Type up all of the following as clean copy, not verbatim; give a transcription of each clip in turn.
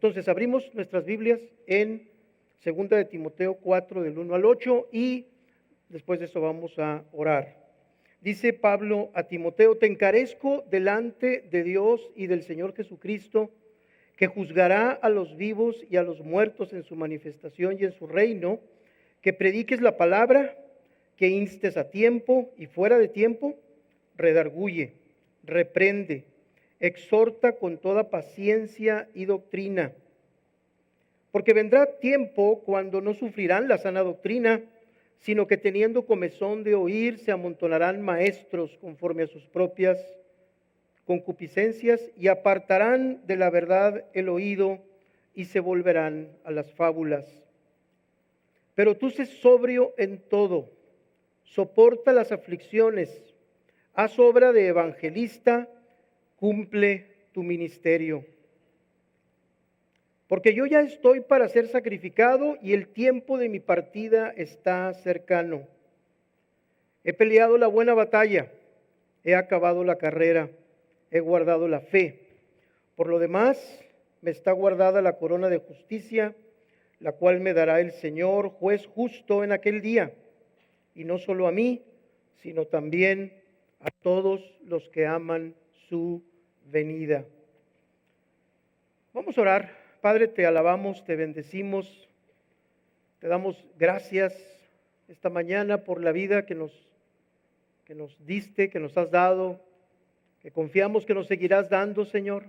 Entonces, abrimos nuestras Biblias en 2 de Timoteo 4, del 1 al 8, y después de eso vamos a orar. Dice Pablo a Timoteo: te encarezco delante de Dios y del Señor Jesucristo, que juzgará a los vivos y a los muertos en su manifestación y en su reino, que prediques la palabra, que instes a tiempo y fuera de tiempo, redarguye, reprende, exhorta con toda paciencia y doctrina. Porque vendrá tiempo cuando no sufrirán la sana doctrina, sino que teniendo comezón de oír, se amontonarán maestros conforme a sus propias concupiscencias y apartarán de la verdad el oído y se volverán a las fábulas. Pero tú sé sobrio en todo, soporta las aflicciones, haz obra de evangelista, cumple tu ministerio. Porque yo ya estoy para ser sacrificado y el tiempo de mi partida está cercano. He peleado la buena batalla, he acabado la carrera, he guardado la fe. Por lo demás, me está guardada la corona de justicia, la cual me dará el Señor, juez justo en aquel día, y no solo a mí, sino también a todos los que aman su venida. Vamos a orar. Padre, te alabamos, te bendecimos, te damos gracias esta mañana por la vida que nos diste, que nos has dado, que confiamos que nos seguirás dando, Señor.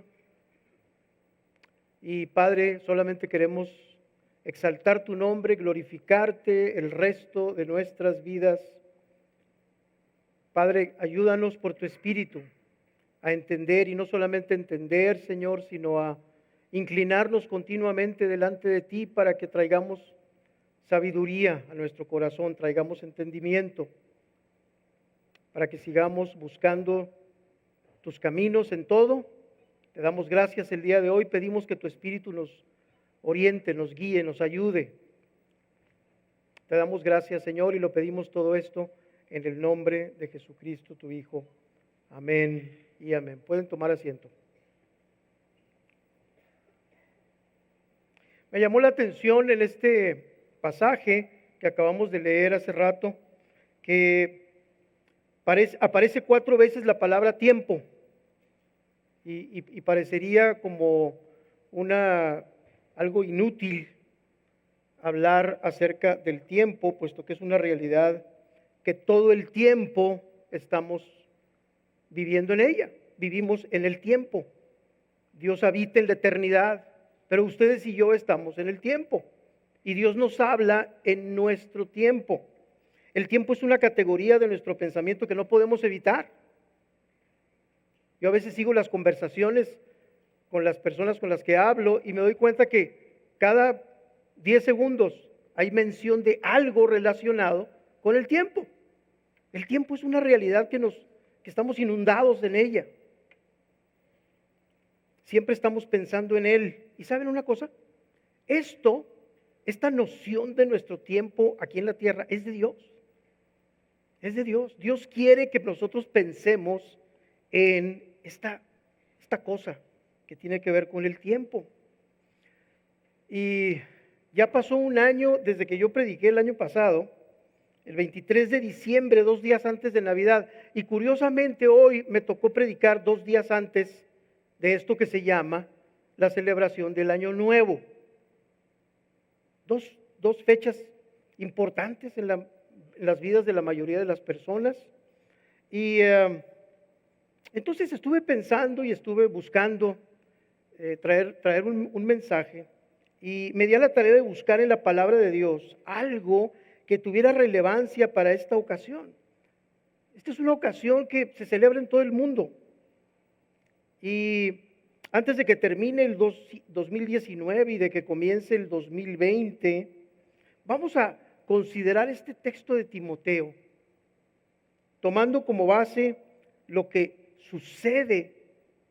Y Padre, solamente queremos exaltar tu nombre, glorificarte el resto de nuestras vidas. Padre, ayúdanos por tu Espíritu a entender, y no solamente entender, Señor, sino a inclinarnos continuamente delante de ti para que traigamos sabiduría a nuestro corazón, traigamos entendimiento, para que sigamos buscando tus caminos en todo. Te damos gracias el día de hoy, pedimos que tu Espíritu nos oriente, nos guíe, nos ayude. Te damos gracias, Señor, y lo pedimos todo esto en el nombre de Jesucristo, tu Hijo. Amén y amén. Pueden tomar asiento. Me llamó la atención en este pasaje que acabamos de leer hace rato, que aparece 4 veces la palabra tiempo, y parecería como algo inútil hablar acerca del tiempo, puesto que es una realidad que todo el tiempo estamos viviendo en ella, vivimos en el tiempo. Dios habita en la eternidad, pero ustedes y yo estamos en el tiempo, y Dios nos habla en nuestro tiempo. El tiempo es una categoría de nuestro pensamiento que no podemos evitar. Yo a veces sigo las conversaciones con las personas con las que hablo y me doy cuenta que cada 10 segundos hay mención de algo relacionado con el tiempo. El tiempo es una realidad que estamos inundados en ella. Siempre estamos pensando en él. ¿Y saben una cosa? Esta noción de nuestro tiempo aquí en la tierra es de Dios. Es de Dios. Dios quiere que nosotros pensemos en esta cosa que tiene que ver con el tiempo. Y ya pasó un año desde que yo prediqué el año pasado, el 23 de diciembre, 2 días antes de Navidad. Y curiosamente hoy me tocó predicar 2 días antes de esto que se llama la celebración del Año Nuevo. Dos fechas importantes en las vidas de la mayoría de las personas. Y entonces estuve pensando y estuve buscando traer un mensaje, y me di a la tarea de buscar en la palabra de Dios algo que tuviera relevancia para esta ocasión. Esta es una ocasión que se celebra en todo el mundo. Y antes de que termine el 2019 y de que comience el 2020, vamos a considerar este texto de Timoteo, tomando como base lo que sucede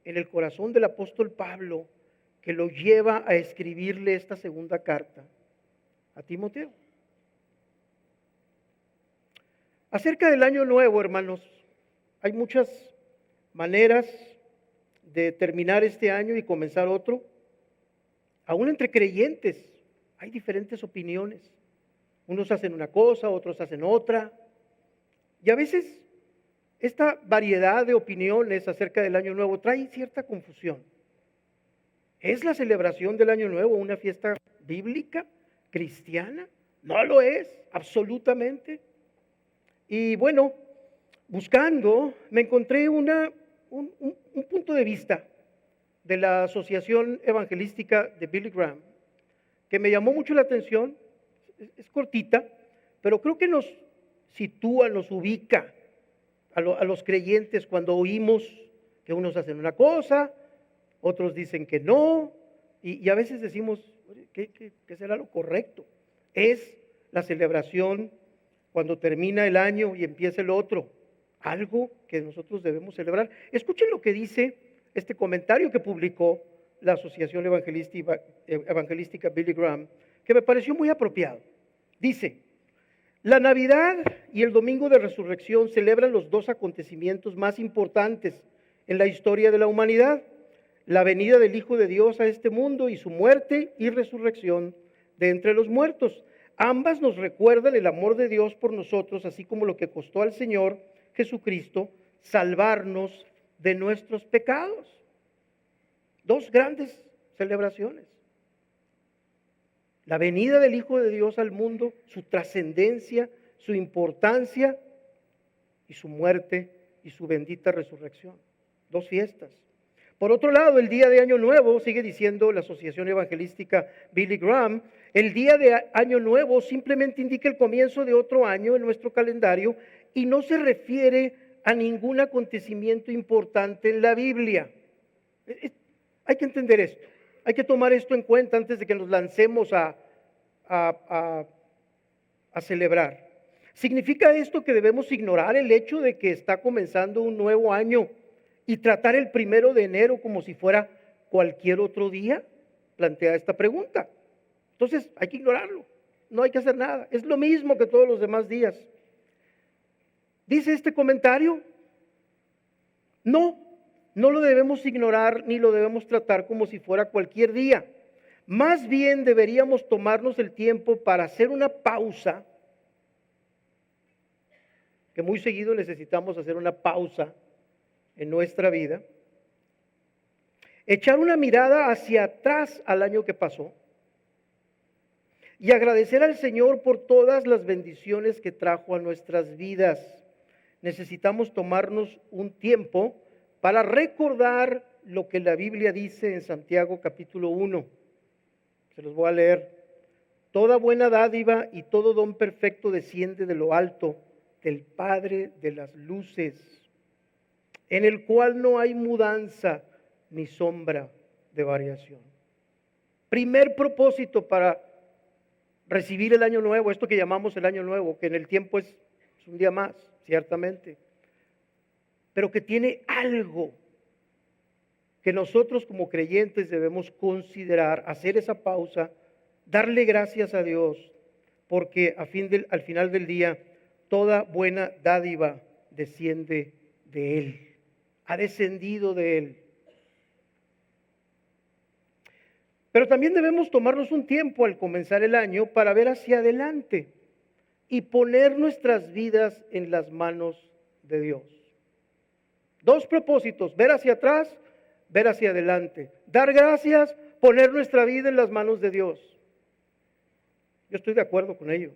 en el corazón del apóstol Pablo, que lo lleva a escribirle esta segunda carta a Timoteo. Acerca del año nuevo, hermanos, hay muchas maneras de terminar este año y comenzar otro. Aún entre creyentes hay diferentes opiniones. Unos hacen una cosa, otros hacen otra. Y a veces esta variedad de opiniones acerca del Año Nuevo trae cierta confusión. ¿Es la celebración del Año Nuevo una fiesta bíblica, cristiana? No lo es, absolutamente. Y bueno, buscando, me encontré un punto de vista de la Asociación Evangelística de Billy Graham, que me llamó mucho la atención. Es cortita, pero creo que nos sitúa, nos ubica a los creyentes cuando oímos que unos hacen una cosa, otros dicen que no, y a veces decimos, ¿qué será lo correcto? Es la celebración cuando termina el año y empieza el otro, algo que nosotros debemos celebrar. Escuchen lo que dice este comentario que publicó la Asociación Evangelística Billy Graham, que me pareció muy apropiado. Dice: la Navidad y el Domingo de Resurrección celebran los dos acontecimientos más importantes en la historia de la humanidad: la venida del Hijo de Dios a este mundo y su muerte y resurrección de entre los muertos. Ambas nos recuerdan el amor de Dios por nosotros, así como lo que costó al Señor Jesucristo salvarnos de nuestros pecados. Dos grandes celebraciones: la venida del Hijo de Dios al mundo, su trascendencia, su importancia, y su muerte y su bendita resurrección. Dos fiestas. Por otro lado, el día de Año Nuevo, sigue diciendo la Asociación Evangelística Billy Graham, el día de Año Nuevo simplemente indica el comienzo de otro año en nuestro calendario y no se refiere a ningún acontecimiento importante en la Biblia. Hay que entender esto, hay que tomar esto en cuenta antes de que nos lancemos a celebrar. ¿Significa esto que debemos ignorar el hecho de que está comenzando un nuevo año y tratar el 1 de enero como si fuera cualquier otro día? Plantea esta pregunta. Entonces hay que ignorarlo, no hay que hacer nada, es lo mismo que todos los demás días. Dice este comentario: no lo debemos ignorar ni lo debemos tratar como si fuera cualquier día. Más bien deberíamos tomarnos el tiempo para hacer una pausa, que muy seguido necesitamos hacer una pausa en nuestra vida, echar una mirada hacia atrás al año que pasó y agradecer al Señor por todas las bendiciones que trajo a nuestras vidas. Necesitamos tomarnos un tiempo para recordar lo que la Biblia dice en Santiago capítulo 1. Se los voy a leer. Toda buena dádiva y todo don perfecto desciende de lo alto, del Padre de las luces, en el cual no hay mudanza ni sombra de variación. Primer propósito para recibir el año nuevo, esto que llamamos el año nuevo, que en el tiempo es un día más, ciertamente, pero que tiene algo que nosotros como creyentes debemos considerar, hacer esa pausa, darle gracias a Dios, porque al final del día toda buena dádiva desciende de Él, ha descendido de Él. Pero también debemos tomarnos un tiempo al comenzar el año para ver hacia adelante y poner nuestras vidas en las manos de Dios. Dos propósitos: ver hacia atrás, ver hacia adelante. Dar gracias, poner nuestra vida en las manos de Dios. Yo estoy de acuerdo con ello.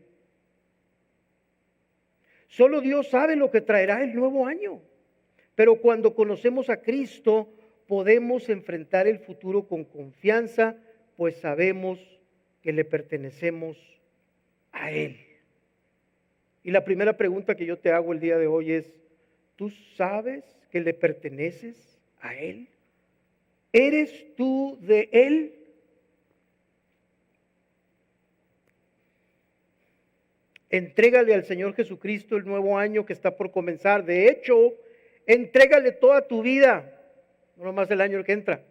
Solo Dios sabe lo que traerá el nuevo año. Pero cuando conocemos a Cristo, podemos enfrentar el futuro con confianza, pues sabemos que le pertenecemos a Él. Y la primera pregunta que yo te hago el día de hoy es: ¿tú sabes que le perteneces a Él? ¿Eres tú de Él? Entrégale al Señor Jesucristo el nuevo año que está por comenzar. De hecho, entrégale toda tu vida, no nomás el año que entra.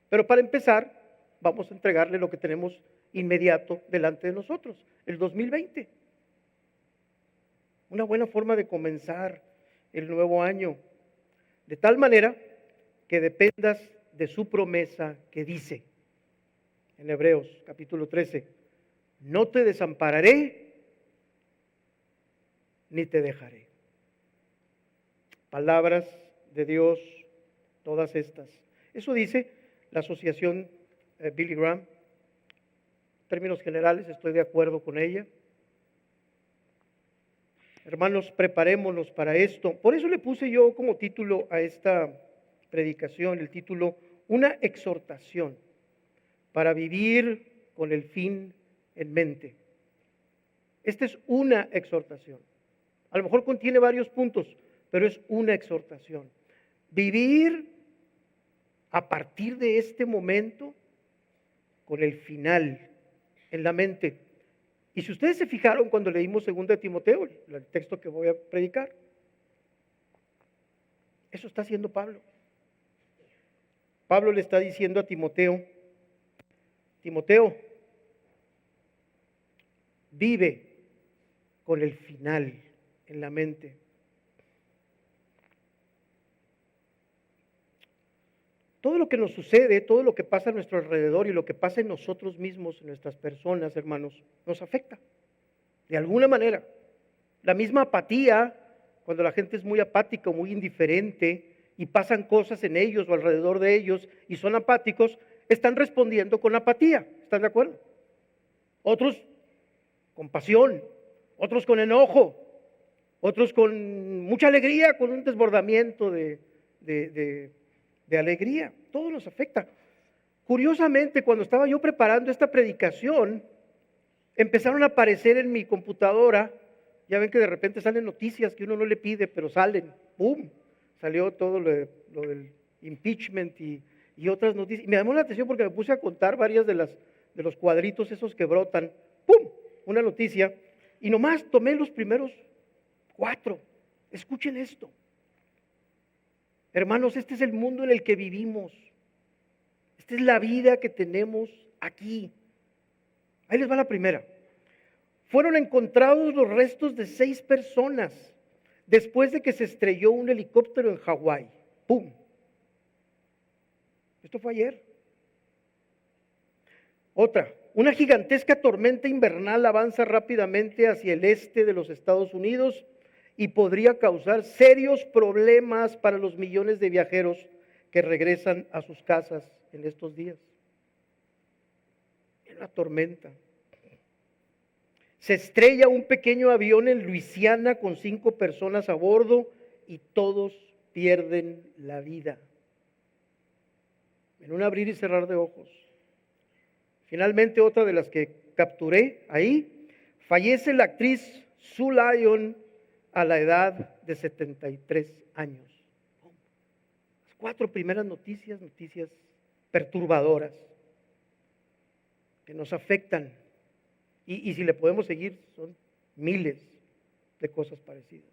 Pero para empezar, vamos a entregarle lo que tenemos inmediato delante de nosotros, el 2020. Una buena forma de comenzar el nuevo año, de tal manera que dependas de su promesa que dice: en Hebreos capítulo 13, no te desampararé ni te dejaré. Palabras de Dios, todas estas. Eso dice la asociación Billy Graham. En términos generales estoy de acuerdo con ella. Hermanos, preparémonos para esto. Por eso le puse yo como título a esta predicación, el título, una exhortación para vivir con el fin en mente. Esta es una exhortación. A lo mejor contiene varios puntos, pero es una exhortación. Vivir a partir de este momento con el final en la mente. Y si ustedes se fijaron cuando leímos 2 Timoteo, el texto que voy a predicar, eso está haciendo Pablo. Pablo le está diciendo a Timoteo, Timoteo, vive con el final en la mente. Todo lo que nos sucede, todo lo que pasa a nuestro alrededor y lo que pasa en nosotros mismos, en nuestras personas, hermanos, nos afecta de alguna manera. La misma apatía, cuando la gente es muy apática o muy indiferente y pasan cosas en ellos o alrededor de ellos y son apáticos, están respondiendo con apatía. ¿Están de acuerdo? Otros con pasión, otros con enojo, otros con mucha alegría, con un desbordamiento de alegría. Todo nos afecta. Curiosamente, cuando estaba yo preparando esta predicación, empezaron a aparecer en mi computadora, ya ven que de repente salen noticias que uno no le pide, pero salen, ¡pum! Salió todo lo del impeachment y otras noticias. Y me llamó la atención porque me puse a contar varias de los cuadritos esos que brotan, ¡pum! Una noticia, y nomás tomé los primeros 4. Escuchen esto. Hermanos, este es el mundo en el que vivimos. Esta es la vida que tenemos aquí. Ahí les va la primera. Fueron encontrados los restos de 6 personas después de que se estrelló un helicóptero en Hawái. ¡Pum! Esto fue ayer. Otra, una gigantesca tormenta invernal avanza rápidamente hacia el este de los Estados Unidos y podría causar serios problemas para los millones de viajeros que regresan a sus casas en estos días. Una tormenta. Se estrella un pequeño avión en Luisiana con 5 personas a bordo y todos pierden la vida. En un abrir y cerrar de ojos. Finalmente, otra de las que capturé ahí, fallece la actriz Sue Lyon a la edad de 73 años. Las 4 primeras noticias perturbadoras que nos afectan. Y si le podemos seguir, son miles de cosas parecidas.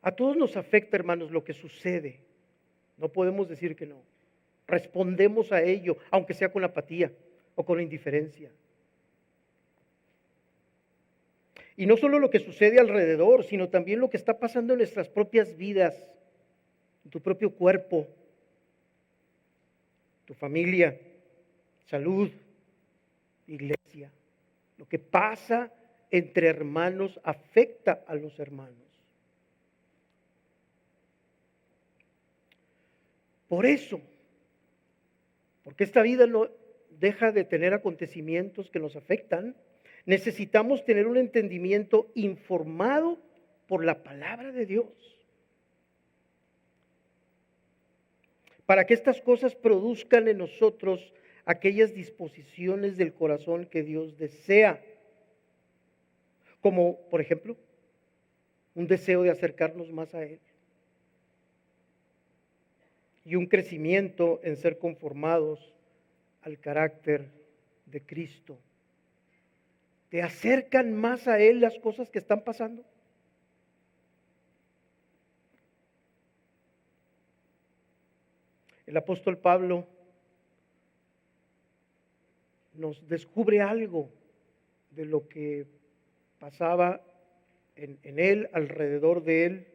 A todos nos afecta, hermanos, lo que sucede. No podemos decir que no. Respondemos a ello, aunque sea con apatía o con indiferencia. Y no solo lo que sucede alrededor, sino también lo que está pasando en nuestras propias vidas, en tu propio cuerpo, tu familia, salud, iglesia. Lo que pasa entre hermanos afecta a los hermanos. Por eso, porque esta vida no deja de tener acontecimientos que nos afectan, necesitamos tener un entendimiento informado por la palabra de Dios. Para que estas cosas produzcan en nosotros aquellas disposiciones del corazón que Dios desea. Como, por ejemplo, un deseo de acercarnos más a Él. Y un crecimiento en ser conformados al carácter de Cristo. ¿Te acercan más a Él las cosas que están pasando? El apóstol Pablo nos descubre algo de lo que pasaba en él, alrededor de él.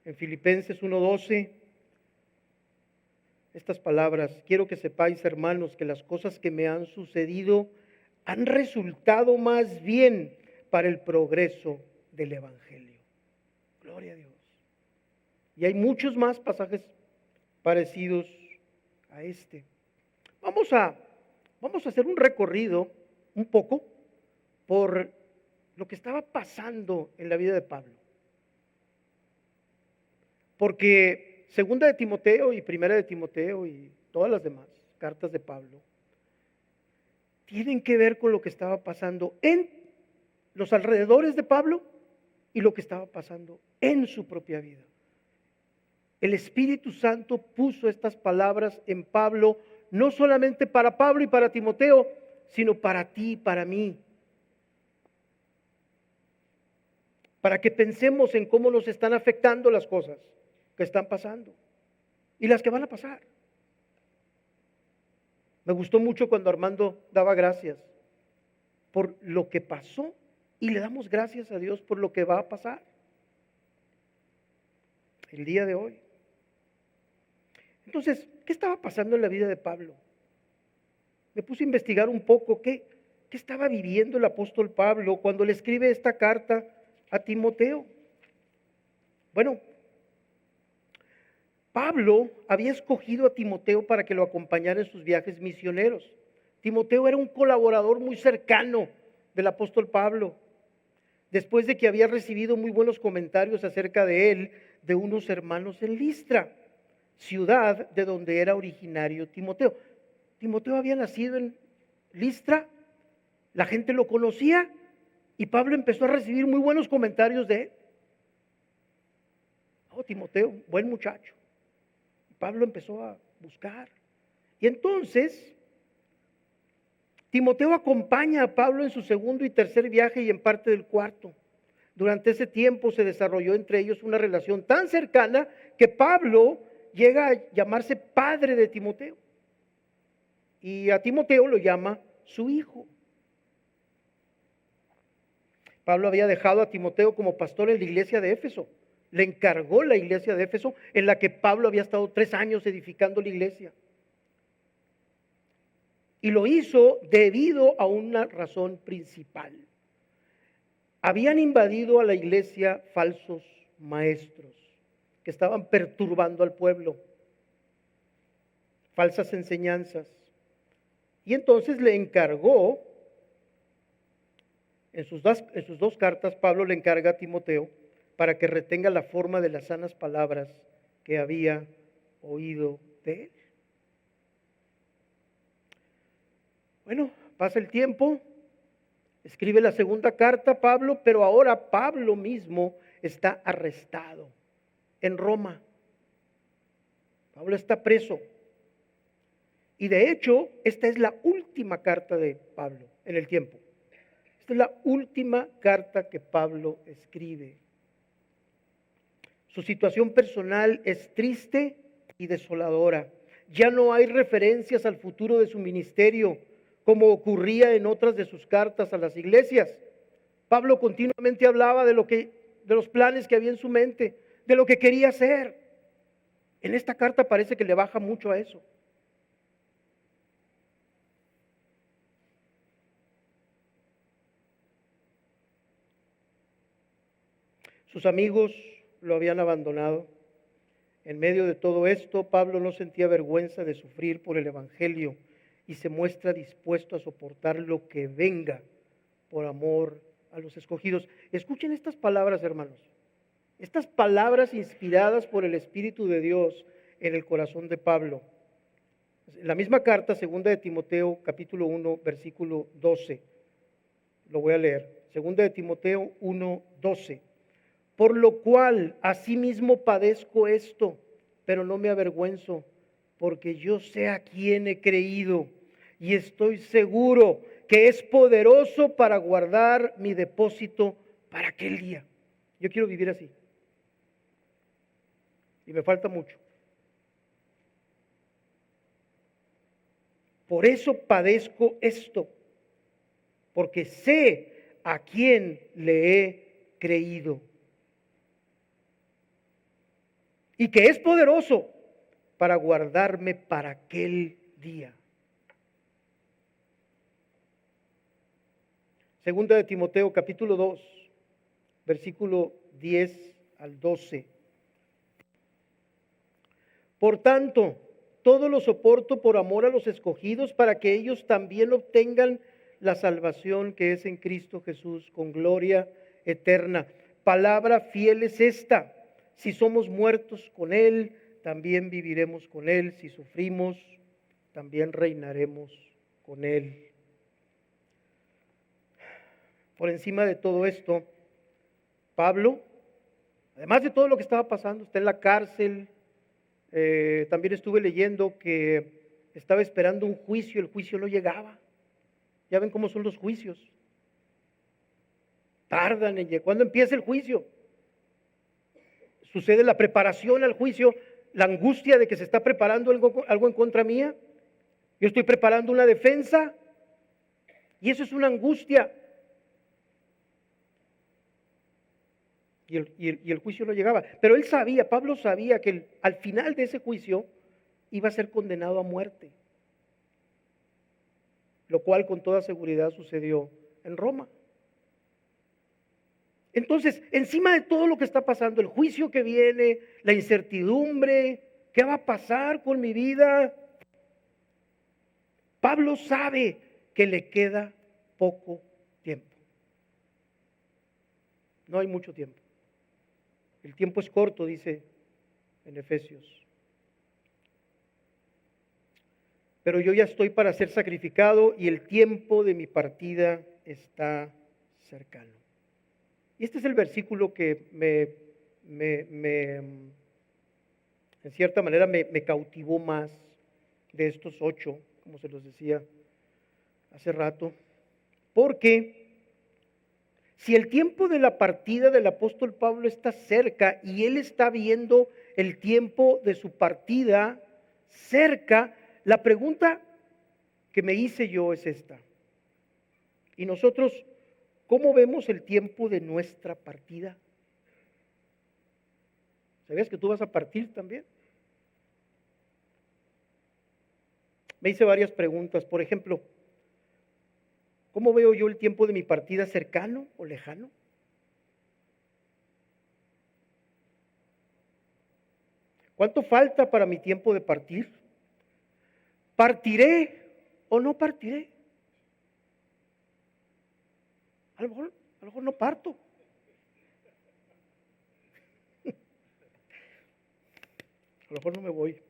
En Filipenses 1:12 estas palabras. Quiero que sepáis, hermanos, que las cosas que me han sucedido han resultado más bien para el progreso del Evangelio. Gloria a Dios. Y hay muchos más pasajes parecidos a este. Vamos a hacer un recorrido un poco por lo que estaba pasando en la vida de Pablo. Porque segunda de Timoteo y primera de Timoteo y todas las demás cartas de Pablo tienen que ver con lo que estaba pasando en los alrededores de Pablo y lo que estaba pasando en su propia vida. El Espíritu Santo puso estas palabras en Pablo, no solamente para Pablo y para Timoteo, sino para ti y para mí. Para que pensemos en cómo nos están afectando las cosas que están pasando y las que van a pasar. Me gustó mucho cuando Armando daba gracias por lo que pasó y le damos gracias a Dios por lo que va a pasar el día de hoy. Entonces, ¿qué estaba pasando en la vida de Pablo? Me puse a investigar un poco qué estaba viviendo el apóstol Pablo cuando le escribe esta carta a Timoteo. Bueno, Pablo había escogido a Timoteo para que lo acompañara en sus viajes misioneros. Timoteo era un colaborador muy cercano del apóstol Pablo, después de que había recibido muy buenos comentarios acerca de él de unos hermanos en Listra, ciudad de donde era originario Timoteo. Timoteo había nacido en Listra, la gente lo conocía y Pablo empezó a recibir muy buenos comentarios de él. Oh, Timoteo, buen muchacho. Pablo empezó a buscar. Y entonces, Timoteo acompaña a Pablo en su segundo y tercer viaje y en parte del cuarto. Durante ese tiempo se desarrolló entre ellos una relación tan cercana que Pablo llega a llamarse padre de Timoteo. Y a Timoteo lo llama su hijo. Pablo había dejado a Timoteo como pastor en la iglesia de Éfeso. Le encargó la iglesia de Éfeso, en la que Pablo había estado 3 años edificando la iglesia. Y lo hizo debido a una razón principal. Habían invadido a la iglesia falsos maestros que estaban perturbando al pueblo, falsas enseñanzas. Y entonces le encargó, en sus dos cartas, Pablo le encarga a Timoteo para que retenga la forma de las sanas palabras que había oído de él. Bueno, pasa el tiempo, escribe la segunda carta Pablo, pero ahora Pablo mismo está arrestado en Roma. Pablo está preso. Y de hecho, esta es la última carta de Pablo en el tiempo. Esta es la última carta que Pablo escribe. Su situación personal es triste y desoladora. Ya no hay referencias al futuro de su ministerio, como ocurría en otras de sus cartas a las iglesias. Pablo continuamente hablaba de los planes que había en su mente, de lo que quería hacer. En esta carta parece que le baja mucho a eso. Sus amigos lo habían abandonado. En medio de todo esto, Pablo no sentía vergüenza de sufrir por el Evangelio y se muestra dispuesto a soportar lo que venga por amor a los escogidos. Escuchen estas palabras, hermanos. Estas palabras inspiradas por el Espíritu de Dios en el corazón de Pablo. En la misma carta, segunda de Timoteo, capítulo 1, versículo 12. Lo voy a leer. Segunda de Timoteo 1, 12. Por lo cual, asimismo padezco esto, pero no me avergüenzo, porque yo sé a quién he creído y estoy seguro que es poderoso para guardar mi depósito para aquel día. Yo quiero vivir así. Y me falta mucho. Por eso padezco esto, porque sé a quién le he creído. Y que es poderoso para guardarme para aquel día. Segunda de Timoteo, capítulo 2, versículo 10 al 12. Por tanto, todo lo soporto por amor a los escogidos, para que ellos también obtengan la salvación que es en Cristo Jesús, con gloria eterna. Palabra fiel es esta: si somos muertos con Él, también viviremos con Él. Si sufrimos, también reinaremos con Él. Por encima de todo esto, Pablo, además de todo lo que estaba pasando, está en la cárcel. También estuve leyendo que estaba esperando un juicio, el juicio no llegaba. Ya ven cómo son los juicios. Tardan en llegar. ¿Cuándo empieza el juicio? Sucede la preparación al juicio, la angustia de que se está preparando algo en contra mía. Yo estoy preparando una defensa y eso es una angustia. Y el juicio no llegaba. Pero él sabía, Pablo sabía que al final de ese juicio iba a ser condenado a muerte. Lo cual con toda seguridad sucedió en Roma. Entonces, encima de todo lo que está pasando, el juicio que viene, la incertidumbre, ¿qué va a pasar con mi vida? Pablo sabe que le queda poco tiempo. No hay mucho tiempo. El tiempo es corto, dice en Efesios. Pero yo ya estoy para ser sacrificado y el tiempo de mi partida está cercano. Y este es el versículo que en cierta manera me cautivó más de estos 8, como se los decía hace rato, porque si el tiempo de la partida del apóstol Pablo está cerca y él está viendo el tiempo de su partida cerca, la pregunta que me hice yo es esta: ¿y nosotros cómo vemos el tiempo de nuestra partida? ¿Sabías que tú vas a partir también? Me hice varias preguntas. Por ejemplo, ¿cómo veo yo el tiempo de mi partida, cercano o lejano? ¿Cuánto falta para mi tiempo de partir? ¿Partiré o no partiré? A lo mejor no parto. A lo mejor no me voy.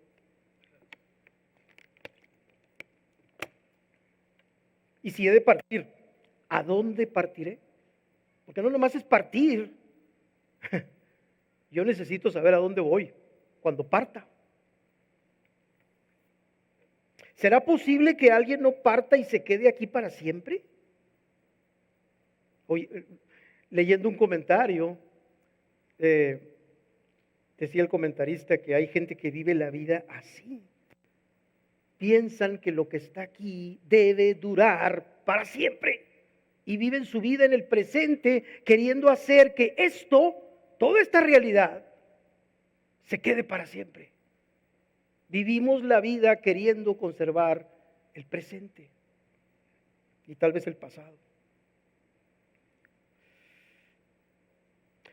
Y si he de partir, ¿a dónde partiré? Porque no nomás es partir. Yo necesito saber a dónde voy cuando parta. ¿Será posible que alguien no parta y se quede aquí para siempre? Hoy, leyendo un comentario, decía el comentarista que hay gente que vive la vida así. Piensan que lo que está aquí debe durar para siempre y viven su vida en el presente queriendo hacer que toda esta realidad, se quede para siempre. Vivimos la vida queriendo conservar el presente y tal vez el pasado.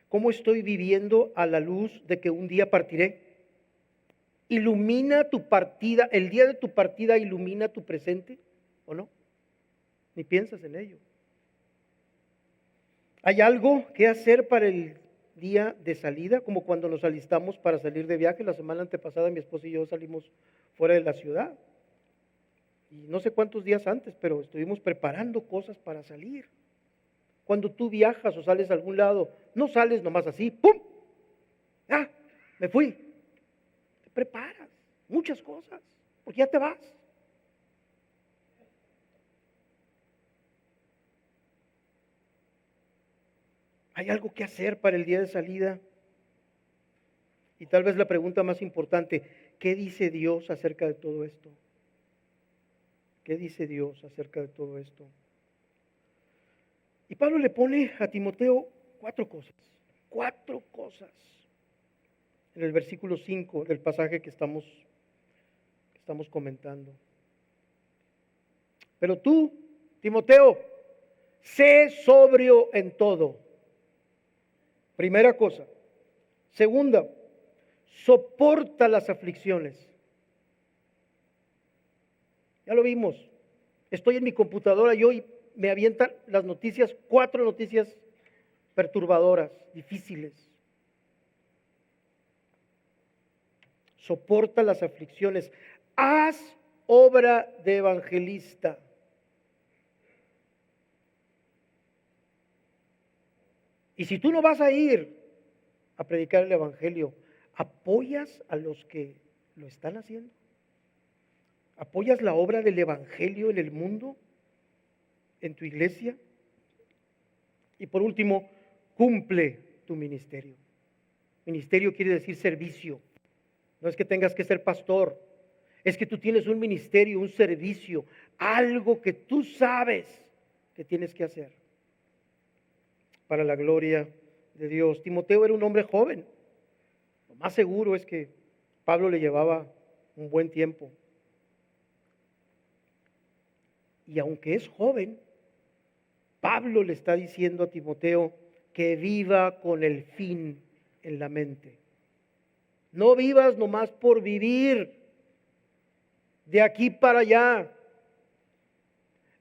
¿Cómo estoy viviendo a la luz de que un día partiré? ¿Ilumina tu partida, el día de tu partida ilumina tu presente o no? Ni piensas en ello. ¿Hay algo que hacer para el día de salida? Como cuando nos alistamos para salir de viaje. La semana antepasada mi esposa y yo salimos fuera de la ciudad. Y no sé cuántos días antes, pero estuvimos preparando cosas para salir. Cuando tú viajas o sales a algún lado, no sales nomás así, ¡pum! ¡Ah! Me fui. Te preparas muchas cosas, porque ya te vas. ¿Hay algo que hacer para el día de salida? Y tal vez la pregunta más importante: ¿qué dice Dios acerca de todo esto? ¿Qué dice Dios acerca de todo esto? Y Pablo le pone a Timoteo cuatro cosas, en el versículo 5 del pasaje que estamos estamos comentando. Pero tú, Timoteo, sé sobrio en todo. Primera cosa. Segunda, soporta las aflicciones. Ya lo vimos. Estoy en mi computadora y hoy me avientan las noticias, 4 noticias perturbadoras, difíciles. Soporta las aflicciones. Haz obra de evangelista. Y si tú no vas a ir a predicar el evangelio, ¿apoyas a los que lo están haciendo? ¿Apoyas la obra del evangelio en el mundo, en tu iglesia? Y por último, cumple tu ministerio. Ministerio quiere decir servicio. No es que tengas que ser pastor, es que tú tienes un ministerio, un servicio, algo que tú sabes que tienes que hacer para la gloria de Dios. Timoteo era un hombre joven. Lo más seguro es que Pablo le llevaba un buen tiempo. Y aunque es joven, Pablo le está diciendo a Timoteo que viva con el fin en la mente. No vivas nomás por vivir de aquí para allá.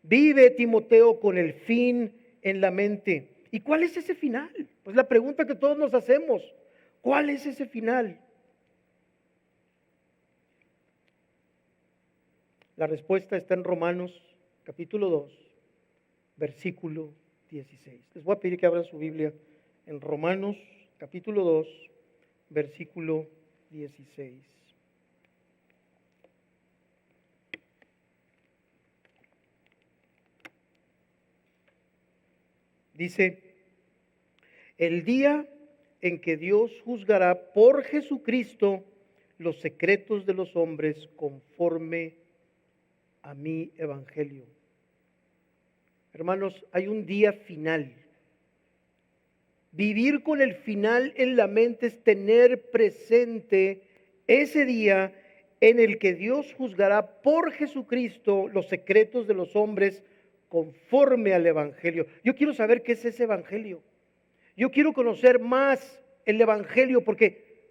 Vive, Timoteo, con el fin en la mente. ¿Y cuál es ese final? Pues la pregunta que todos nos hacemos. ¿Cuál es ese final? La respuesta está en Romanos capítulo 2, versículo 16. Les voy a pedir que abran su Biblia en Romanos capítulo 2, versículo 16. Dice, el día en que Dios juzgará por Jesucristo los secretos de los hombres conforme a mi evangelio. Hermanos, hay un día final. Vivir con el final en la mente es tener presente ese día en el que Dios juzgará por Jesucristo los secretos de los hombres conforme al evangelio. Yo quiero saber qué es ese evangelio. Yo quiero conocer más el evangelio porque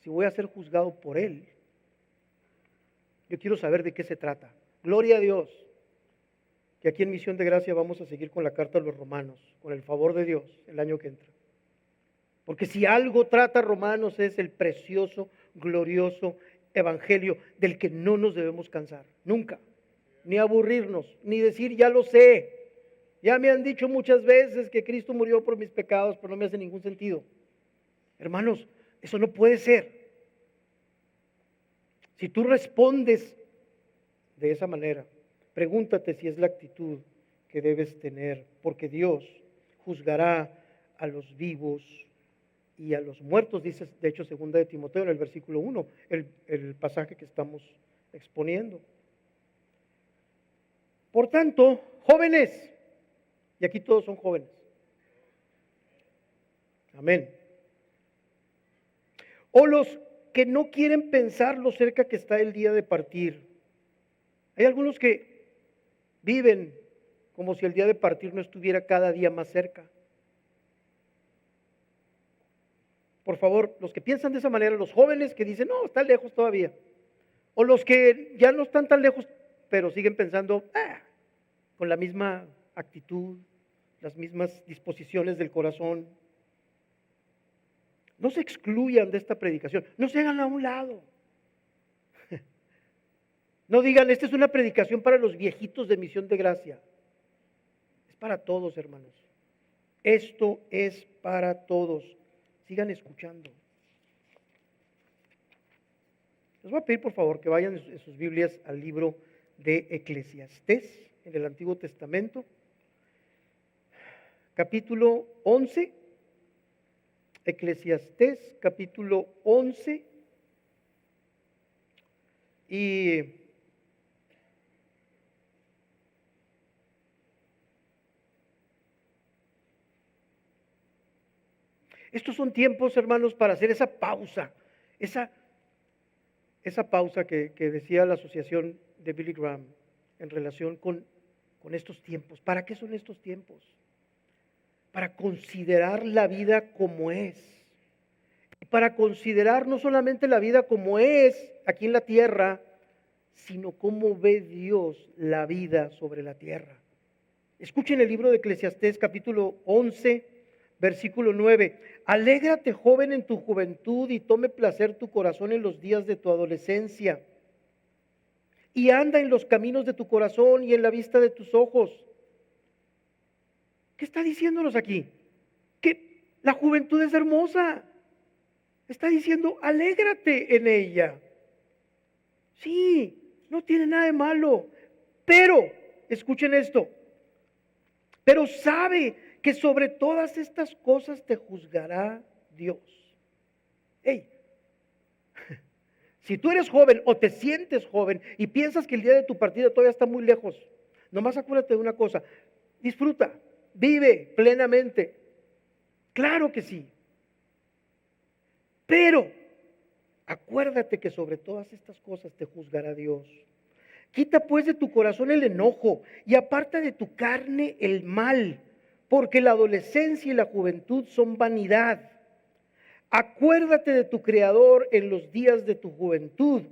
si voy a ser juzgado por él, yo quiero saber de qué se trata. Gloria a Dios, que aquí en Misión de Gracia vamos a seguir con la carta a los Romanos, con el favor de Dios, el año que entra. Porque si algo trata Romanos es el precioso, glorioso evangelio del que no nos debemos cansar, nunca, ni aburrirnos, ni decir ya lo sé. Ya me han dicho muchas veces que Cristo murió por mis pecados, pero no me hace ningún sentido. Hermanos, eso no puede ser. Si tú respondes de esa manera, pregúntate si es la actitud que debes tener, porque Dios juzgará a los vivos y a los muertos, dice de hecho 2 de Timoteo en el versículo 1, el pasaje que estamos exponiendo. Por tanto, jóvenes, y aquí todos son jóvenes. Amén. O los que no quieren pensar lo cerca que está el día de partir. Hay algunos que viven como si el día de partir no estuviera cada día más cerca. Por favor, los que piensan de esa manera, los jóvenes que dicen, no, está lejos todavía. O los que ya no están tan lejos, pero siguen pensando, con la misma actitud, las mismas disposiciones del corazón. No se excluyan de esta predicación, no se hagan a un lado. No digan, esta es una predicación para los viejitos de Misión de Gracia. Es para todos, hermanos. Esto es para todos. Sigan escuchando. Les voy a pedir por favor que vayan en sus Biblias al libro de Eclesiastés, en el Antiguo Testamento, capítulo 11. Eclesiastés, capítulo 11. Y estos son tiempos, hermanos, para hacer esa pausa, esa esa pausa que decía la asociación de Billy Graham en relación con estos tiempos. ¿Para qué son estos tiempos? Para considerar la vida como es. Para considerar no solamente la vida como es aquí en la tierra, sino cómo ve Dios la vida sobre la tierra. Escuchen el libro de Eclesiastés capítulo 11, versículo 9. Alégrate, joven, en tu juventud, y tome placer tu corazón en los días de tu adolescencia. Y anda en los caminos de tu corazón y en la vista de tus ojos. ¿Qué está diciéndonos aquí? Que la juventud es hermosa. Está diciendo, alégrate en ella. Sí, no tiene nada de malo. Pero, escuchen esto, pero sabe que sobre todas estas cosas te juzgará Dios. Hey, si tú eres joven o te sientes joven y piensas que el día de tu partida todavía está muy lejos, nomás acuérdate de una cosa, disfruta, vive plenamente. Claro que sí. Pero acuérdate que sobre todas estas cosas te juzgará Dios. Quita pues de tu corazón el enojo y aparta de tu carne el mal, porque la adolescencia y la juventud son vanidad. Acuérdate de tu Creador en los días de tu juventud,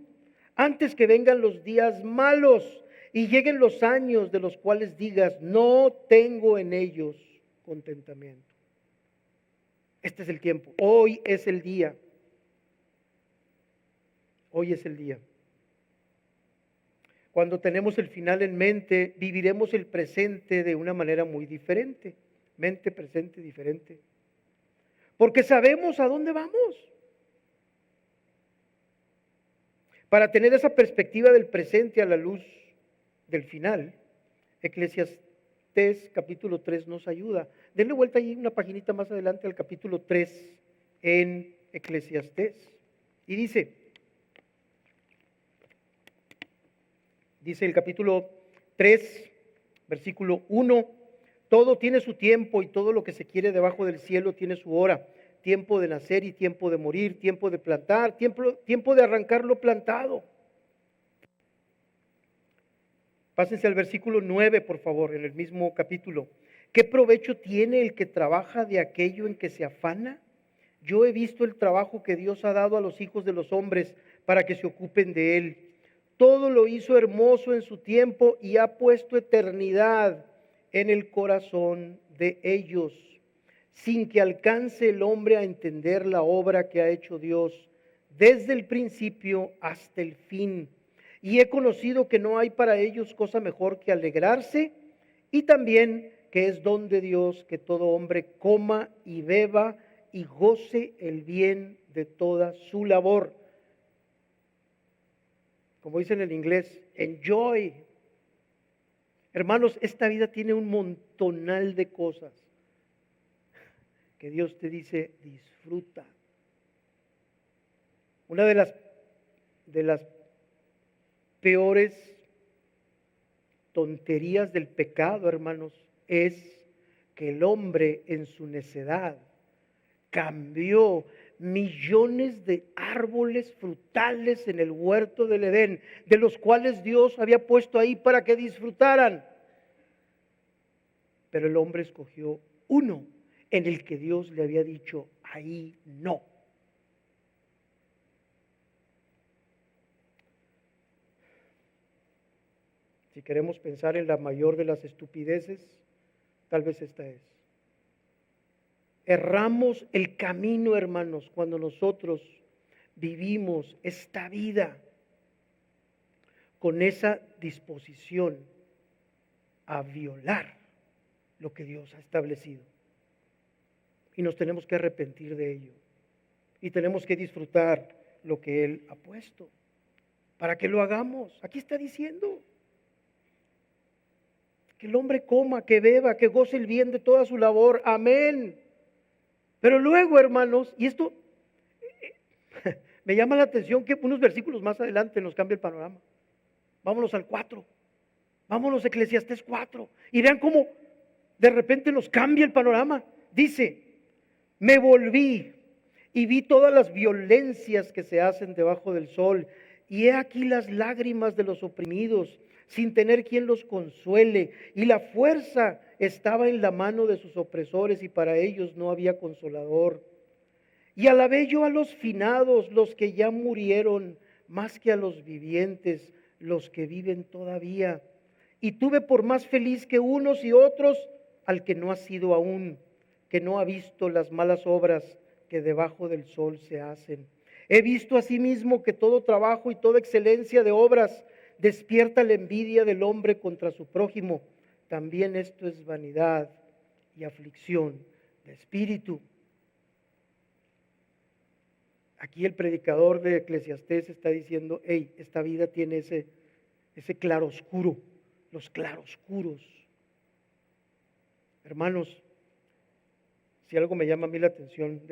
antes que vengan los días malos y lleguen los años de los cuales digas, no tengo en ellos contentamiento. Este es el tiempo, hoy es el día. Hoy es el día. Cuando tenemos el final en mente, viviremos el presente de una manera muy diferente. Mente, presente, diferente. Porque sabemos a dónde vamos. Para tener esa perspectiva del presente a la luz del final, Eclesiastés capítulo 3 nos ayuda. Denle vuelta ahí una paginita más adelante al capítulo 3 en Eclesiastés. Y dice el capítulo 3, versículo 1, todo tiene su tiempo y todo lo que se quiere debajo del cielo tiene su hora, tiempo de nacer y tiempo de morir, tiempo de plantar, tiempo de arrancar lo plantado. Pásense al versículo 9, por favor, en el mismo capítulo. ¿Qué provecho tiene el que trabaja de aquello en que se afana? Yo he visto el trabajo que Dios ha dado a los hijos de los hombres para que se ocupen de él. Todo lo hizo hermoso en su tiempo y ha puesto eternidad en el corazón de ellos, sin que alcance el hombre a entender la obra que ha hecho Dios desde el principio hasta el fin. Y he conocido que no hay para ellos cosa mejor que alegrarse, y también que es don de Dios que todo hombre coma y beba y goce el bien de toda su labor. Como dicen en inglés, enjoy. Hermanos, esta vida tiene un montonal de cosas que Dios te dice, disfruta. Una de las peores tonterías del pecado, hermanos, es que el hombre en su necedad cambió millones de árboles frutales en el huerto del Edén, de los cuales Dios había puesto ahí para que disfrutaran. Pero el hombre escogió uno en el que Dios le había dicho, ahí no. Si queremos pensar en la mayor de las estupideces, tal vez esta es. Erramos el camino, hermanos, cuando nosotros vivimos esta vida con esa disposición a violar lo que Dios ha establecido. Y nos tenemos que arrepentir de ello. Y tenemos que disfrutar lo que Él ha puesto. Para que lo hagamos. Aquí está diciendo que el hombre coma, que beba, que goce el bien de toda su labor. Amén. Pero luego, hermanos, y esto me llama la atención que unos versículos más adelante nos cambia el panorama. Vámonos al 4. Vámonos a Eclesiastés 4. Y vean cómo de repente nos cambia el panorama. Dice, me volví y vi todas las violencias que se hacen debajo del sol, y he aquí las lágrimas de los oprimidos, sin tener quien los consuele, y la fuerza estaba en la mano de sus opresores, y para ellos no había consolador. Y alabé yo a los finados, los que ya murieron, más que a los vivientes, los que viven todavía. Y tuve por más feliz que unos y otros al que no ha sido aún, que no ha visto las malas obras que debajo del sol se hacen. He visto asimismo que todo trabajo y toda excelencia de obras despierta la envidia del hombre contra su prójimo. También esto es vanidad y aflicción de espíritu. Aquí el predicador de Eclesiastés está diciendo, hey, esta vida tiene ese claroscuro, los claroscuros. Hermanos, si algo me llama a mí la atención,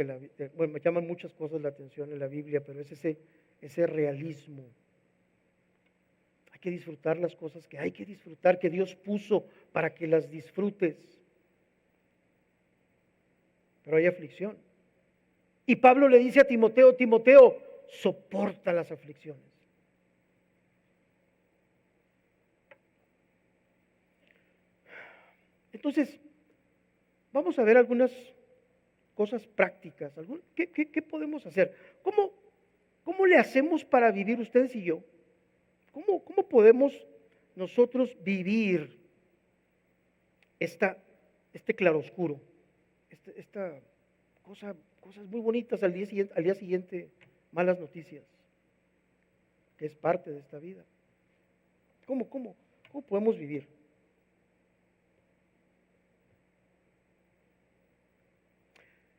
bueno, me llaman muchas cosas la atención en la Biblia, pero es ese realismo. Hay que disfrutar las cosas que hay que disfrutar, que Dios puso para que las disfrutes. Pero hay aflicción. Y Pablo le dice a Timoteo, Timoteo, soporta las aflicciones. Entonces, vamos a ver algunas cosas prácticas. ¿Qué podemos hacer? ¿Cómo le hacemos para vivir ustedes y yo? ¿Cómo podemos nosotros vivir este claroscuro? Esta cosas muy bonitas al día siguiente, malas noticias, que es parte de esta vida. ¿Cómo podemos vivir?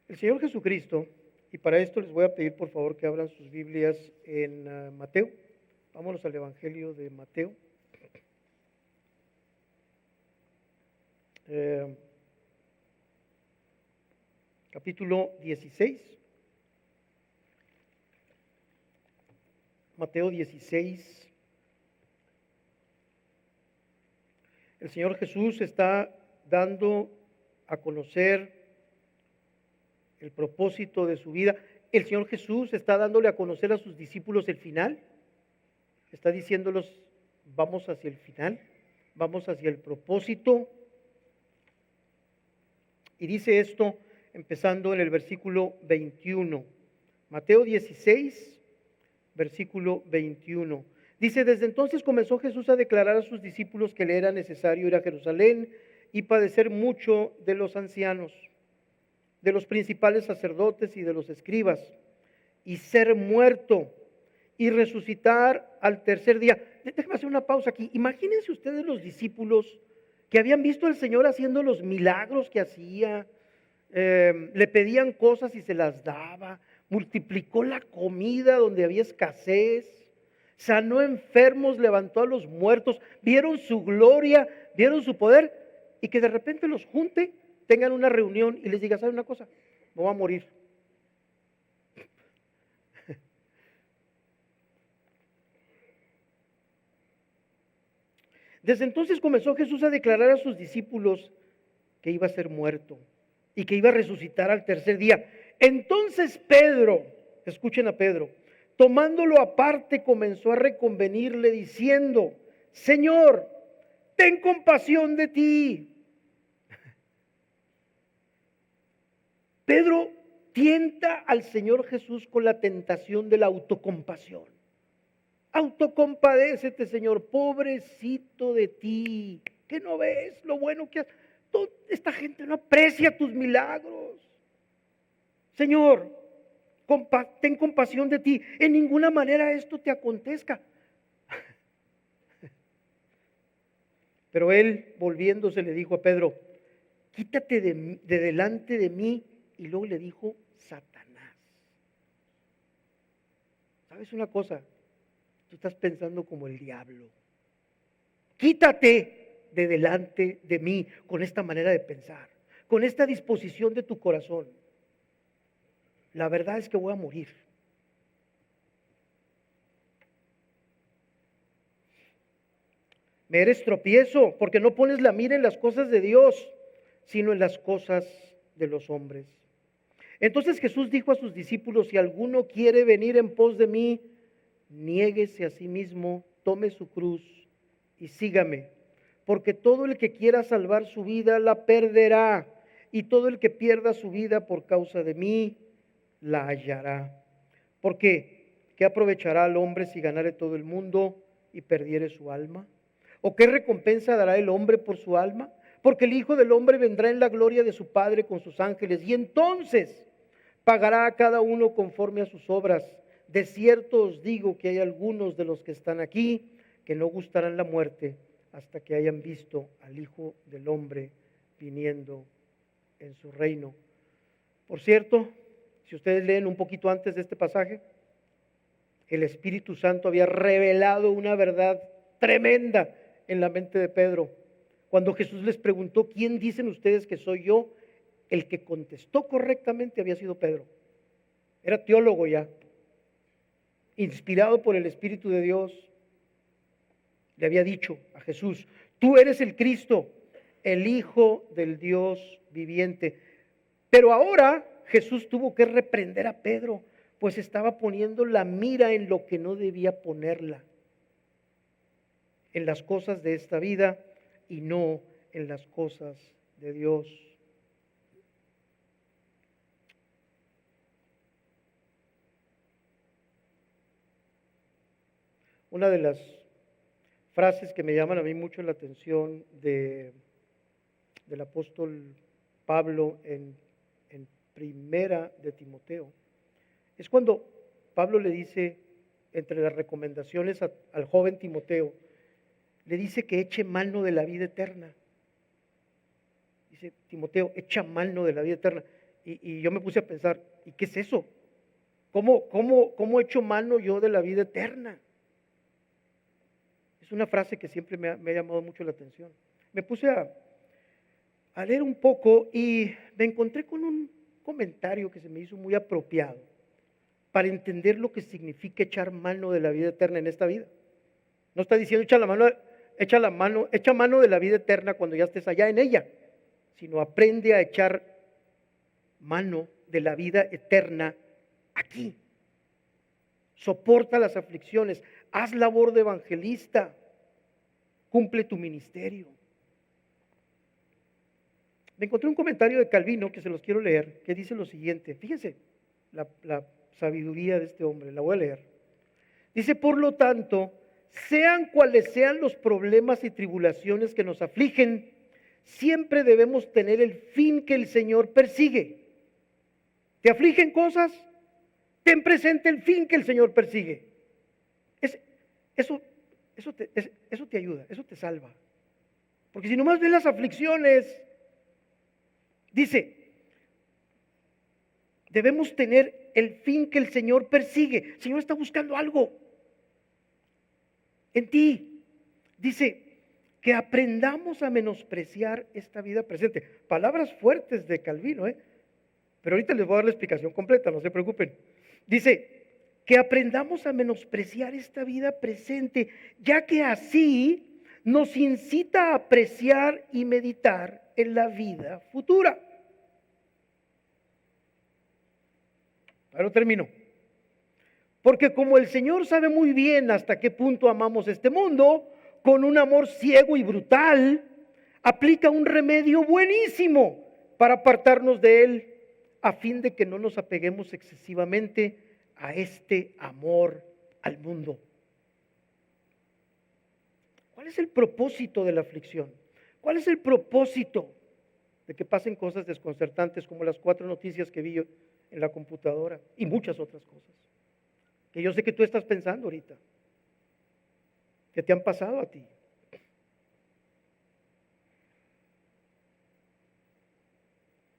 El Señor Jesucristo, y para esto les voy a pedir por favor que abran sus Biblias en Mateo. Vámonos al Evangelio de Mateo. Capítulo 16. Mateo 16. El Señor Jesús está dando a conocer el propósito de su vida. El Señor Jesús está dándole a conocer a sus discípulos el final. Está diciéndolos, vamos hacia el final, vamos hacia el propósito. Y dice esto empezando en el versículo 21. Mateo 16, versículo 21. Dice, desde entonces comenzó Jesús a declarar a sus discípulos que le era necesario ir a Jerusalén y padecer mucho de los ancianos, de los principales sacerdotes y de los escribas, y ser muerto y resucitar al tercer día. Déjame hacer una pausa aquí. Imagínense ustedes los discípulos que habían visto al Señor haciendo los milagros que hacía, le pedían cosas y se las daba, multiplicó la comida donde había escasez, sanó enfermos, levantó a los muertos, vieron su gloria, vieron su poder, y que de repente los junte, tengan una reunión y les diga, ¿saben una cosa? Me voy a morir. Desde entonces comenzó Jesús a declarar a sus discípulos que iba a ser muerto y que iba a resucitar al tercer día. Entonces Pedro, escuchen a Pedro, tomándolo aparte comenzó a reconvenirle diciendo, Señor, ten compasión de ti. Pedro tienta al Señor Jesús con la tentación de la autocompasión. Autocompadécete, Señor, pobrecito de ti, que no ves lo bueno que haces. Esta gente no aprecia tus milagros. Señor, ten compasión de ti. En ninguna manera esto te acontezca. Pero él, volviéndose, le dijo a Pedro, quítate de delante de mí. Y luego le dijo, Satanás. ¿Sabes una cosa? Tú estás pensando como el diablo. Quítate de delante de mí con esta manera de pensar, con esta disposición de tu corazón. La verdad es que voy a morir. Me eres tropiezo porque no pones la mira en las cosas de Dios, sino en las cosas de los hombres. Entonces Jesús dijo a sus discípulos, si alguno quiere venir en pos de mí, niéguese a sí mismo, tome su cruz y sígame. Porque todo el que quiera salvar su vida la perderá, y todo el que pierda su vida por causa de mí la hallará. Porque ¿qué aprovechará al hombre si ganare todo el mundo y perdiere su alma? ¿O qué recompensa dará el hombre por su alma? Porque el Hijo del Hombre vendrá en la gloria de su Padre con sus ángeles, y entonces pagará a cada uno conforme a sus obras. De cierto os digo que hay algunos de los que están aquí que no gustarán la muerte hasta que hayan visto al Hijo del Hombre viniendo en su reino. Por cierto, si ustedes leen un poquito antes de este pasaje, el Espíritu Santo había revelado una verdad tremenda en la mente de Pedro. Cuando Jesús les preguntó, ¿quién dicen ustedes que soy yo? El que contestó correctamente había sido Pedro. Era teólogo ya, inspirado por el Espíritu de Dios. Le había dicho a Jesús, tú eres el Cristo, el Hijo del Dios viviente. Pero ahora Jesús tuvo que reprender a Pedro, pues estaba poniendo la mira en lo que no debía ponerla, en las cosas de esta vida y no en las cosas de Dios. Una de las frases que me llaman a mí mucho la atención del apóstol Pablo en Primera de Timoteo es cuando Pablo le dice, entre las recomendaciones al joven Timoteo, le dice que eche mano de la vida eterna. Dice, Timoteo, echa mano de la vida eterna. Y yo me puse a pensar, ¿y qué es eso? ¿Cómo echo mano yo de la vida eterna? Es una frase que siempre me ha llamado mucho la atención. Me puse a leer un poco y me encontré con un comentario que se me hizo muy apropiado para entender lo que significa echar mano de la vida eterna en esta vida. No está diciendo echa mano de la vida eterna cuando ya estés allá en ella, sino aprende a echar mano de la vida eterna aquí. Soporta las aflicciones, haz labor de evangelista, cumple tu ministerio. Me encontré un comentario de Calvino que se los quiero leer, que dice lo siguiente. Fíjense la sabiduría de este hombre, la voy a leer. Dice, por lo tanto, sean cuales sean los problemas y tribulaciones que nos afligen, siempre debemos tener el fin que el Señor persigue. ¿Te afligen cosas? Ten presente el fin que el Señor persigue. Eso te ayuda, eso te salva. Porque si nomás ves las aflicciones, dice, debemos tener el fin que el Señor persigue. El Señor está buscando algo en ti. Dice, que aprendamos a menospreciar esta vida presente. Palabras fuertes de Calvino, pero ahorita les voy a dar la explicación completa, no se preocupen. Dice, que aprendamos a menospreciar esta vida presente, ya que así nos incita a apreciar y meditar en la vida futura. Ahora termino. Porque como el Señor sabe muy bien hasta qué punto amamos este mundo, con un amor ciego y brutal, aplica un remedio buenísimo para apartarnos de él, a fin de que no nos apeguemos excesivamente a este amor al mundo. ¿Cuál es el propósito de la aflicción? ¿Cuál es el propósito de que pasen cosas desconcertantes como las 4 noticias que vi en la computadora y muchas otras cosas que yo sé que tú estás pensando ahorita, que te han pasado a ti?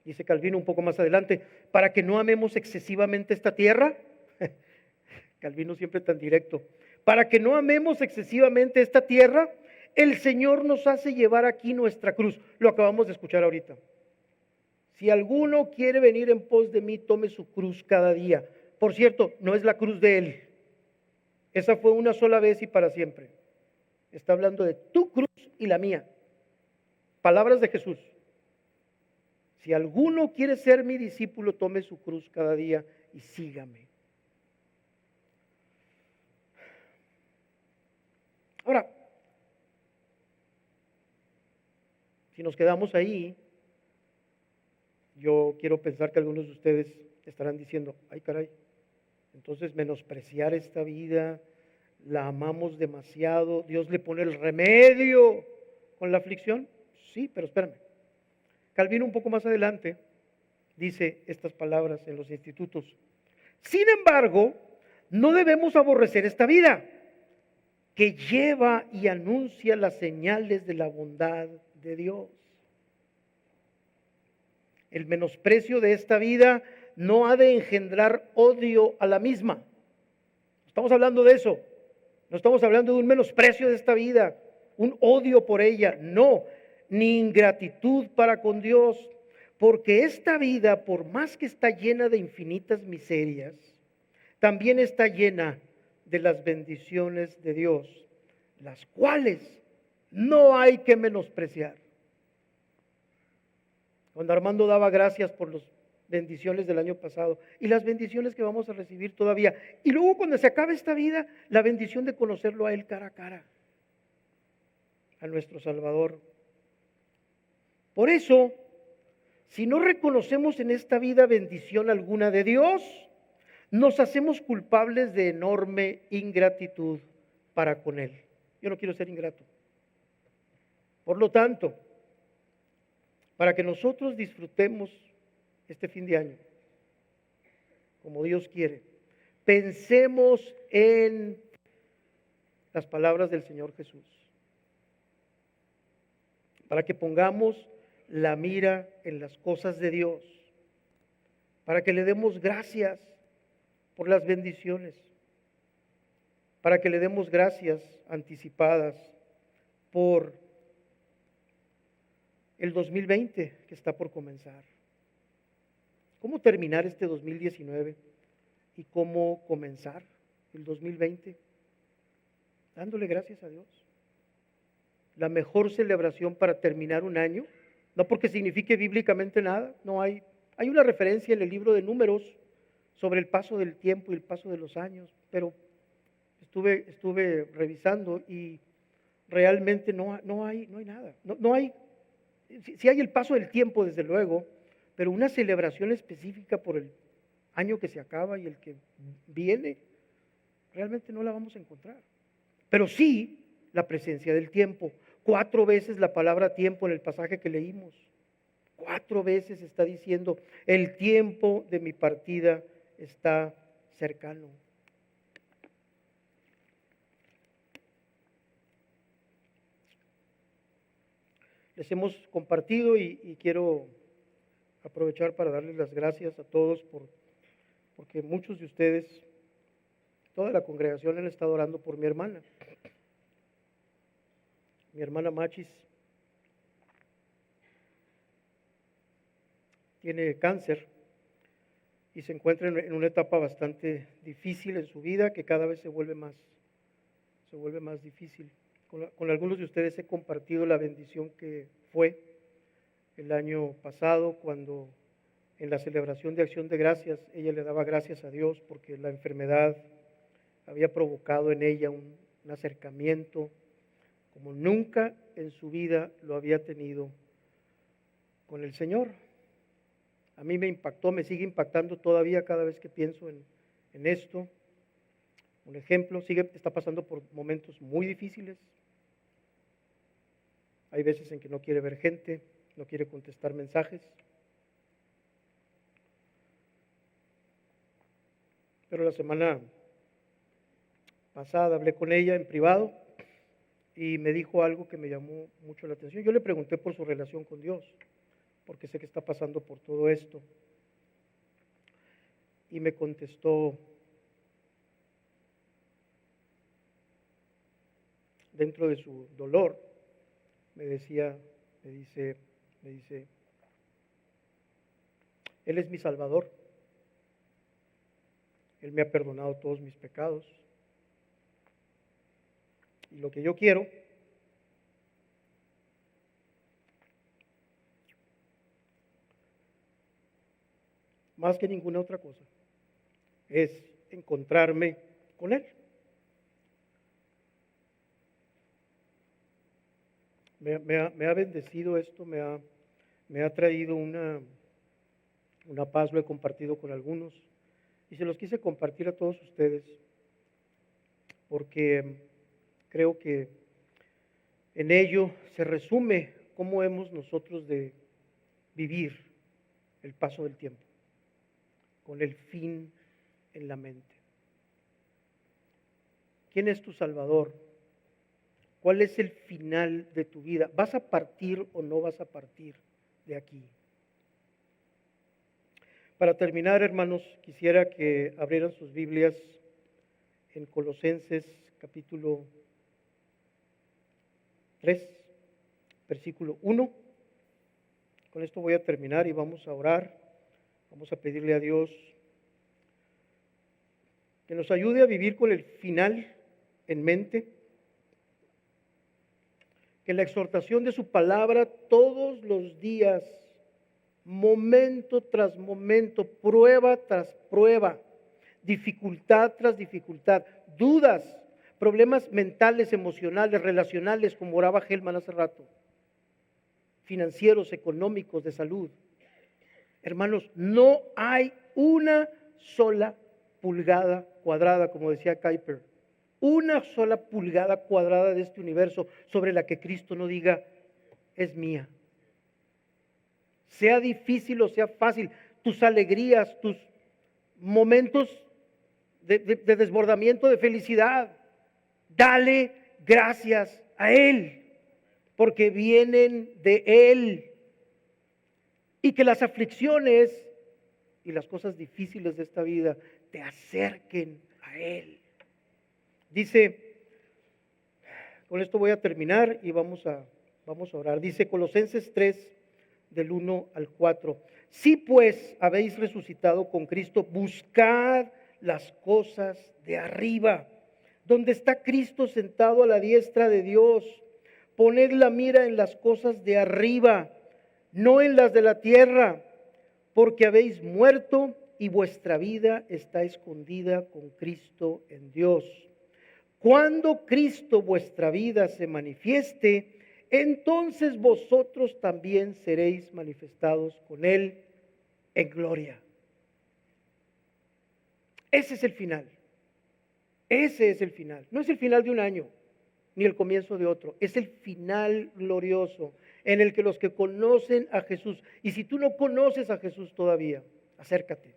Dice Calvino un poco más adelante, para que no amemos excesivamente esta tierra. Calvino siempre tan directo. Para que no amemos excesivamente esta tierra, el Señor nos hace llevar aquí nuestra cruz. Lo acabamos de escuchar ahorita. Si alguno quiere venir en pos de mí, tome su cruz cada día. Por cierto, no es la cruz de él. Esa fue una sola vez y para siempre. Está hablando de tu cruz y la mía. Palabras de Jesús. Si alguno quiere ser mi discípulo, tome su cruz cada día y sígame. Ahora, si nos quedamos ahí, yo quiero pensar que algunos de ustedes estarán diciendo, ay caray, entonces menospreciar esta vida, la amamos demasiado, Dios le pone el remedio con la aflicción. Sí, pero espérame. Calvino un poco más adelante dice estas palabras en los institutos. Sin embargo, no debemos aborrecer esta vida, que lleva y anuncia las señales de la bondad de Dios. El menosprecio de esta vida no ha de engendrar odio a la misma. Estamos hablando de eso. No estamos hablando de un menosprecio de esta vida, un odio por ella, no, ni ingratitud para con Dios, porque esta vida, por más que está llena de infinitas miserias, también está llena de las bendiciones de Dios, las cuales no hay que menospreciar. Cuando Armando daba gracias por las bendiciones del año pasado y las bendiciones que vamos a recibir todavía, y luego cuando se acabe esta vida, la bendición de conocerlo a Él cara a cara, a nuestro Salvador. Por eso, si no reconocemos en esta vida bendición alguna de Dios, nos hacemos culpables de enorme ingratitud para con Él. Yo no quiero ser ingrato. Por lo tanto, para que nosotros disfrutemos este fin de año, como Dios quiere, pensemos en las palabras del Señor Jesús, para que pongamos la mira en las cosas de Dios, para que le demos gracias por las bendiciones, para que le demos gracias anticipadas por el 2020 que está por comenzar. ¿Cómo terminar este 2019 y cómo comenzar el 2020? Dándole gracias a Dios. La mejor celebración para terminar un año, no porque signifique bíblicamente nada, no hay una referencia en el libro de Números sobre el paso del tiempo y el paso de los años, pero estuve revisando y realmente no hay nada. No hay, sí hay el paso del tiempo desde luego, pero una celebración específica por el año que se acaba y el que viene, realmente no la vamos a encontrar. Pero sí la presencia del tiempo. 4 veces la palabra tiempo en el pasaje que leímos. 4 veces está diciendo, el tiempo de mi partida está cercano. Les hemos compartido y quiero aprovechar para darles las gracias a todos porque muchos de ustedes, toda la congregación han estado orando por mi hermana Machis. Tiene cáncer y se encuentra en una etapa bastante difícil en su vida, que cada vez se vuelve más difícil. Con algunos de ustedes he compartido la bendición que fue el año pasado, cuando en la celebración de Acción de Gracias ella le daba gracias a Dios porque la enfermedad había provocado en ella un acercamiento como nunca en su vida lo había tenido con el Señor. A mí me impactó, me sigue impactando todavía cada vez que pienso en esto. Un ejemplo, está pasando por momentos muy difíciles. Hay veces en que no quiere ver gente, no quiere contestar mensajes. Pero la semana pasada hablé con ella en privado y me dijo algo que me llamó mucho la atención. Yo le pregunté por su relación con Dios, porque sé que está pasando por todo esto. Y me contestó, dentro de su dolor, me dice, Él es mi Salvador. Él me ha perdonado todos mis pecados. Y lo que yo quiero más que ninguna otra cosa es encontrarme con Él. me ha bendecido esto, me ha traído una paz, lo he compartido con algunos y se los quise compartir a todos ustedes porque creo que en ello se resume cómo hemos nosotros de vivir el paso del tiempo, con el fin en la mente. ¿Quién es tu Salvador? ¿Cuál es el final de tu vida? ¿Vas a partir o no vas a partir de aquí? Para terminar, hermanos, quisiera que abrieran sus Biblias en Colosenses capítulo 3, versículo 1. Con esto voy a terminar y vamos a orar. Vamos a pedirle a Dios que nos ayude a vivir con el final en mente, que la exhortación de su palabra todos los días, momento tras momento, prueba tras prueba, dificultad tras dificultad, dudas, problemas mentales, emocionales, relacionales, como oraba Helman hace rato, financieros, económicos, de salud. Hermanos, no hay una sola pulgada cuadrada, como decía Kuyper, una sola pulgada cuadrada de este universo sobre la que Cristo no diga, es mía. Sea difícil o sea fácil, tus alegrías, tus momentos de desbordamiento de felicidad, dale gracias a Él, porque vienen de Él. Y que las aflicciones y las cosas difíciles de esta vida te acerquen a Él. Dice, con esto voy a terminar y vamos a orar. Dice Colosenses 3, del 1 al 4. Si pues habéis resucitado con Cristo, buscad las cosas de arriba, donde está Cristo sentado a la diestra de Dios. Poned la mira en las cosas de arriba, no en las de la tierra, porque habéis muerto y vuestra vida está escondida con Cristo en Dios. Cuando Cristo vuestra vida se manifieste, entonces vosotros también seréis manifestados con Él en gloria. Ese es el final. Ese es el final. No es el final de un año, ni el comienzo de otro. Es el final glorioso en el que los que conocen a Jesús, y si tú no conoces a Jesús todavía, acércate.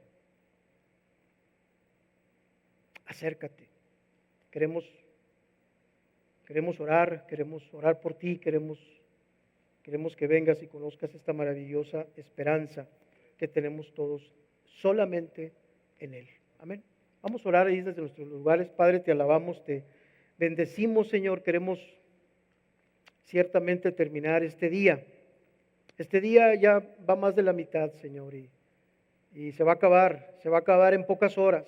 Acércate. Queremos orar por ti, queremos que vengas y conozcas esta maravillosa esperanza que tenemos todos solamente en Él. Amén. Vamos a orar ahí desde nuestros lugares. Padre, te alabamos, te bendecimos, Señor. Queremos ciertamente terminar este día. Este día ya va más de la mitad, Señor, y se va a acabar en pocas horas.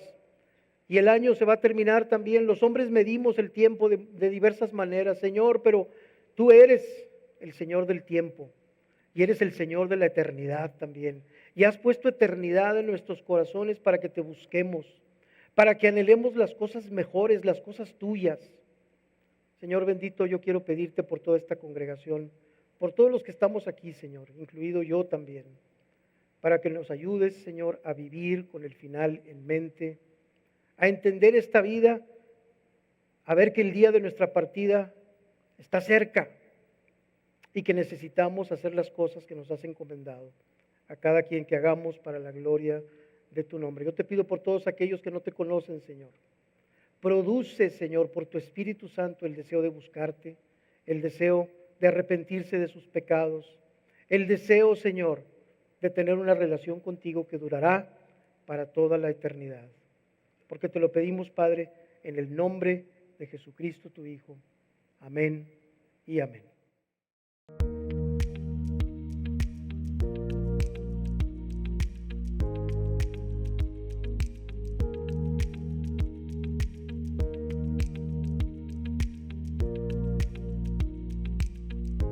Y el año se va a terminar también. Los hombres medimos el tiempo de diversas maneras, Señor, pero tú eres el Señor del tiempo y eres el Señor de la eternidad también. Y has puesto eternidad en nuestros corazones para que te busquemos, para que anhelemos las cosas mejores, las cosas tuyas. Señor bendito, yo quiero pedirte por toda esta congregación, por todos los que estamos aquí, Señor, incluido yo también, para que nos ayudes, Señor, a vivir con el final en mente, a entender esta vida, a ver que el día de nuestra partida está cerca y que necesitamos hacer las cosas que nos has encomendado a cada quien que hagamos para la gloria de tu nombre. Yo te pido por todos aquellos que no te conocen, Señor. Produce, Señor, por tu Espíritu Santo el deseo de buscarte, el deseo de arrepentirse de sus pecados, el deseo, Señor, de tener una relación contigo que durará para toda la eternidad. Porque te lo pedimos, Padre, en el nombre de Jesucristo, tu Hijo. Amén y amén.